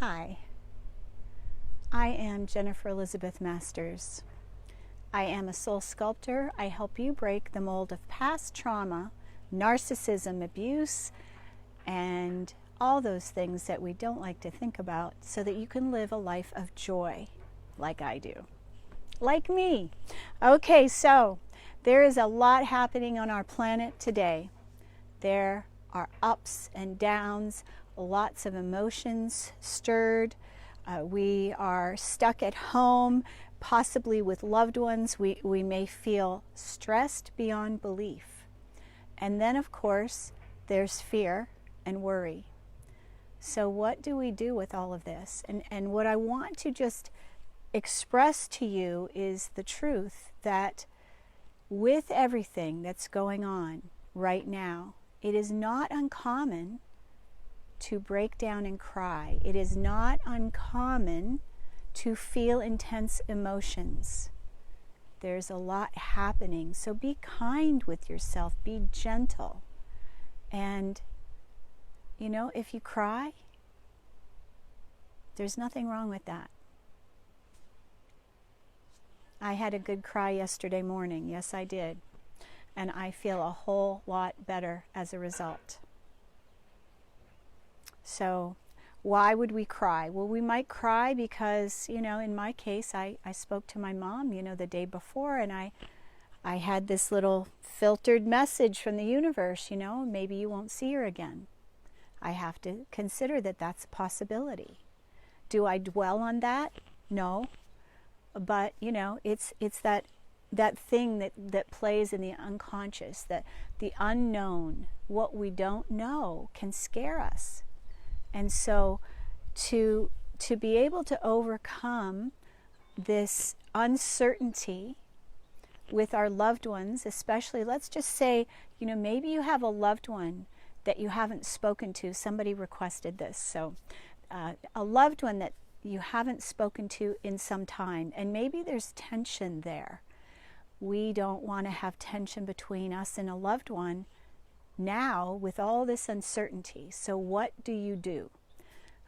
Hi, I am Jennifer Elizabeth Masters. I am a soul sculptor. I help you break the mold of past trauma, narcissism, abuse, and all those things that we don't like to think about so that you can live a life of joy like I do. Like me. Okay, so there is a lot happening on our planet today. There are ups and downs, lots of emotions stirred. We are stuck at home, possibly with loved ones. We may feel stressed beyond belief. And then, of course, there's fear and worry. So what do we do with all of this? And what I want to just express to you is the truth that with everything that's going on right now, it is not uncommon to break down and cry. It is not uncommon to feel intense emotions. There's a lot happening. So be kind with yourself. Be gentle. And, you know, if you cry, there's nothing wrong with that. I had a good cry yesterday morning. Yes, I did. And I feel a whole lot better as a result. So why would we cry? Well, we might cry because, you know, in my case, I spoke to my mom, you know, the day before, and I had this little filtered message from the universe, you know, maybe you won't see her again. I have to consider that that's a possibility. Do I dwell on that? No. But, you know, it's that thing that plays in the unconscious, that the unknown, what we don't know can scare us. And so to be able to overcome this uncertainty with our loved ones, especially, let's just say, you know, maybe you have a loved one that you haven't spoken to. Somebody requested this. So a loved one that you haven't spoken to in some time, and maybe there's tension there. We don't want to have tension between us and a loved one now with all this uncertainty. So what do you do?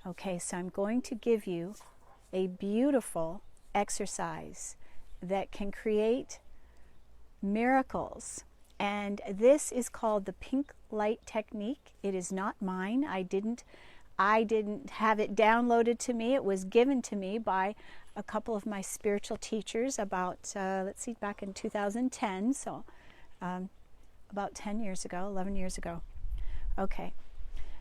Okay, so I'm going to give you a beautiful exercise that can create miracles. And this is called the pink light technique. It is not mine. I didn't have it downloaded to me. It was given to me by a couple of my spiritual teachers about, back in 2010. So about 10 years ago, 11 years ago. Okay,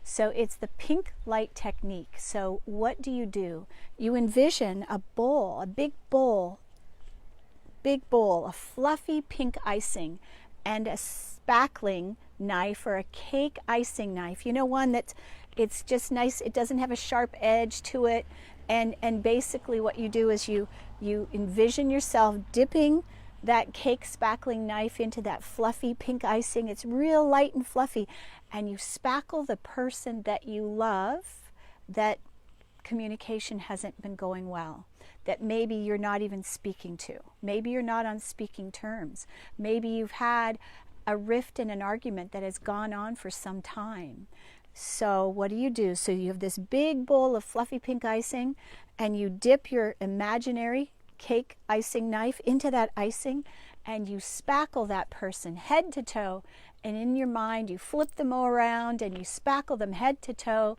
so it's the pink light technique. So what do? You envision a bowl, a big bowl, a fluffy pink icing, and a spackling knife or a cake icing knife. You know, one that's, it's just nice, it doesn't have a sharp edge to it. And basically what you do is you envision yourself dipping that cake spackling knife into that fluffy pink icing. It's real light and fluffy, and you spackle the person that you love, that communication hasn't been going well, that maybe you're not even speaking to. Maybe you're not on speaking terms. Maybe you've had a rift in an argument that has gone on for some time. So what do? So you have this big bowl of fluffy pink icing, and you dip your imaginary cake icing knife into that icing, and you spackle that person head to toe, and in your mind you flip them all around and you spackle them head to toe,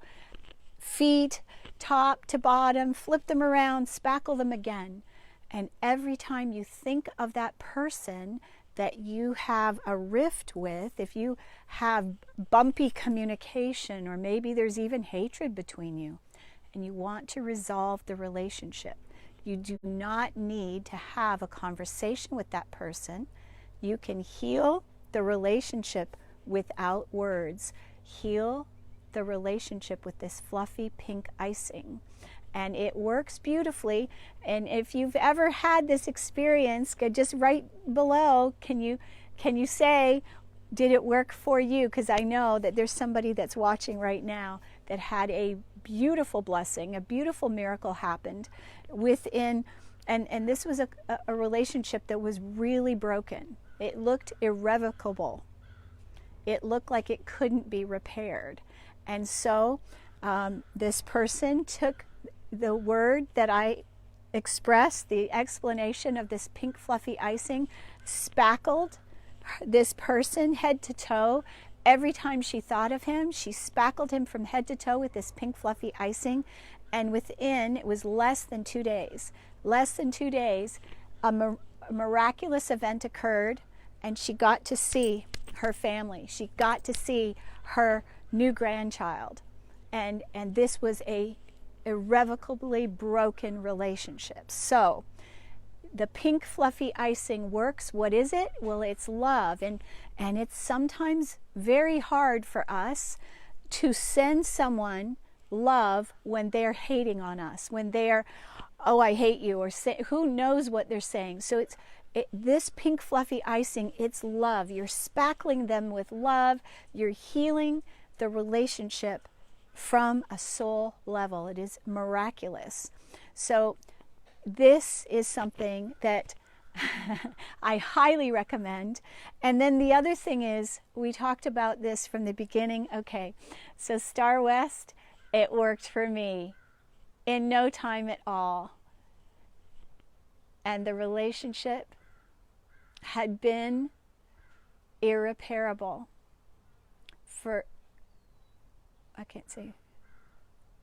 feet, top to bottom, flip them around, spackle them again. And every time you think of that person that you have a rift with, if you have bumpy communication, or maybe there's even hatred between you, and you want to resolve the relationship, you do not need to have a conversation with that person. You can heal the relationship without words. Heal the relationship with this fluffy pink icing. And it works beautifully. And if you've ever had this experience, just write below, can you say, did it work for you? Because I know that there's somebody that's watching right now that had a beautiful blessing, a beautiful miracle happened within, and this was a relationship that was really broken. It looked irrevocable. It looked like it couldn't be repaired. And so this person took the word that I expressed, the explanation of this pink fluffy icing, spackled this person head to toe. Every time she thought of him, she spackled him from head to toe with this pink fluffy icing. And within, it was less than 2 days, a miraculous event occurred, and she got to see her family. She got to see her new grandchild. And this was a irrevocably broken relationship. So the pink fluffy icing works. What is it? Well, it's love. And it's sometimes very hard for us to send someone love when they're hating on us, when they're, oh, I hate you, or say, who knows what they're saying. So this pink fluffy icing, it's love. You're spackling them with love. You're healing the relationship from a soul level. It is miraculous. So this is something that I highly recommend. And then the other thing is, we talked about this from the beginning. Okay, so Star West, it worked for me in no time at all. And the relationship had been irreparable for, I can't say,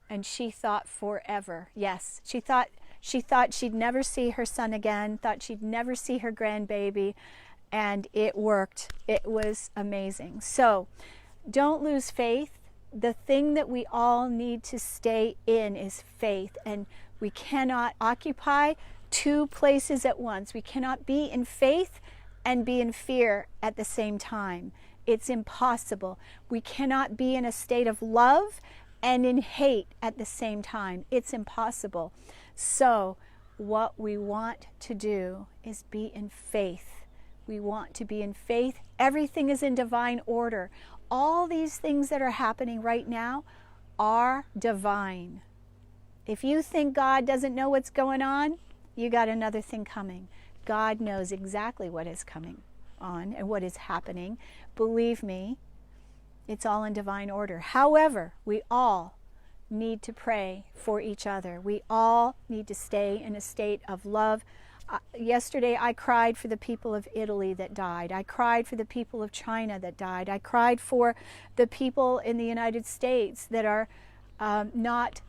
and she thought forever. Yes, she thought she'd never see her son again, thought she'd never see her grandbaby, and it worked. It was amazing. So don't lose faith. The thing that we all need to stay in is faith, and we cannot occupy two places at once. We cannot be in faith and be in fear at the same time. It's impossible. We cannot be in a state of love and in hate at the same time. It's impossible. So what we want to do is be in faith. We want to be in faith. Everything is in divine order. All these things that are happening right now are divine. If you think God doesn't know what's going on, you got another thing coming. God knows exactly what is coming on and what is happening. Believe me, it's all in divine order. However, we all need to pray for each other. We all need to stay in a state of love. Yesterday I cried for the people of Italy that died. I cried for the people of China that died. I cried for the people in the United States that are not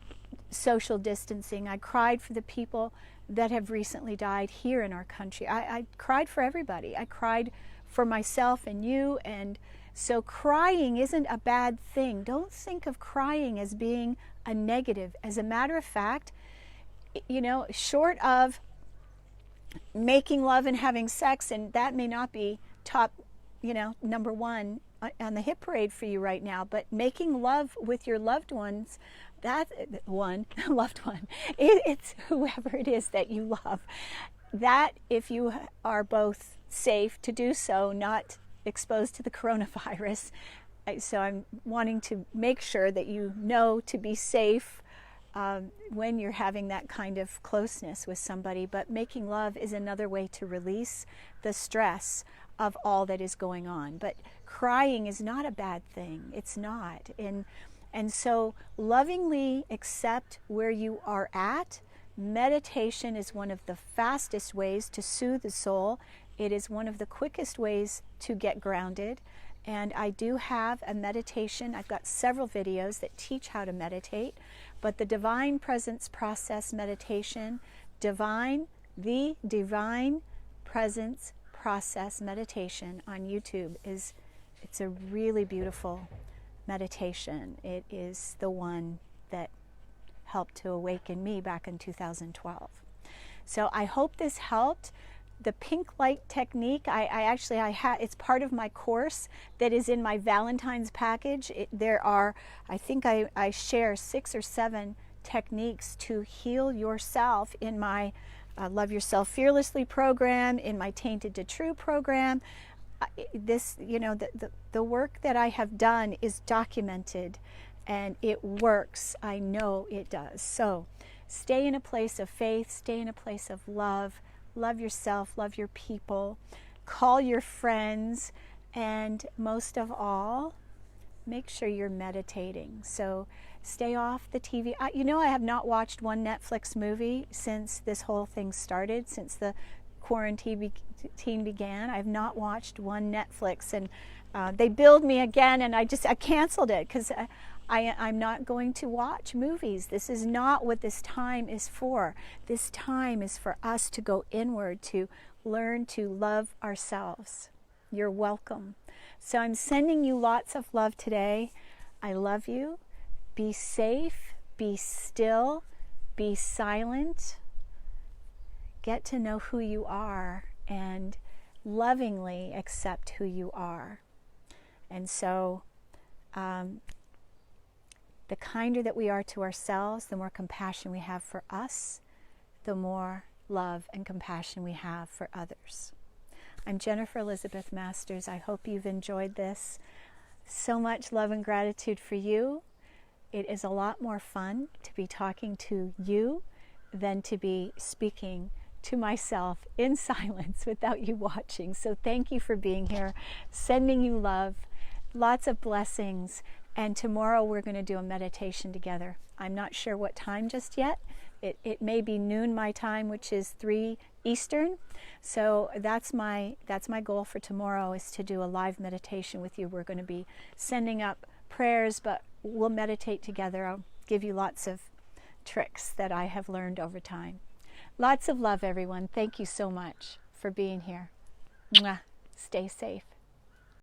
social distancing. I cried for the people that have recently died here in our country. I cried for everybody. I cried for myself and you. And so crying isn't a bad thing. Don't think of crying as being a negative. As a matter of fact, you know, short of making love and having sex, and that may not be top, you know, number one on the hit parade for you right now, but making love with your loved ones, that one, loved one, it's whoever it is that you love. That, if you are both safe to do so, not exposed to the coronavirus, so I'm wanting to make sure that you know to be safe when you're having that kind of closeness with somebody. But making love is another way to release the stress of all that is going on. But crying is not a bad thing. It's not. And so lovingly accept where you are at. Meditation is one of the fastest ways to soothe the soul. It is one of the quickest ways to get grounded. And I do have a meditation. I've got several videos that teach how to meditate. But the Divine Presence Process meditation, the Divine Presence Process meditation on YouTube it's a really beautiful meditation. It is the one that helped to awaken me back in 2012. So I hope this helped. The pink light technique, it's part of my course that is in my Valentine's package. There are, I think I share 6 or 7 techniques to heal yourself in my Love Yourself Fearlessly program, in my Tainted to True program. This, you know, the work that I have done is documented and it works. I know it does. So stay in a place of faith, stay in a place of love. Love yourself, love your people, call your friends, and most of all, make sure you're meditating. So stay off the TV. You know, I have not watched one Netflix movie since this whole thing started, since the quarantine began. I've not watched one Netflix, and they billed me again, and I canceled it because I'm not going to watch movies. This is not what this time is for. This time is for us to go inward, to learn to love ourselves. You're welcome. So I'm sending you lots of love today. I love you. Be safe, be still, be silent. Get to know who you are and lovingly accept who you are. And so the kinder that we are to ourselves, the more compassion we have for us, the more love and compassion we have for others. I'm Jennifer Elizabeth Masters. I hope you've enjoyed this. So much love and gratitude for you. It is a lot more fun to be talking to you than to be speaking to myself in silence without you watching. So thank you for being here. Sending you love, lots of blessings. And tomorrow we're going to do a meditation together. I'm not sure what time just yet. It may be noon my time, which is 3 Eastern. So that's my goal for tomorrow, is to do a live meditation with you. We're going to be sending up prayers, but we'll meditate together. I'll give you lots of tricks that I have learned over time. Lots of love, everyone. Thank you so much for being here. Mwah. Stay safe.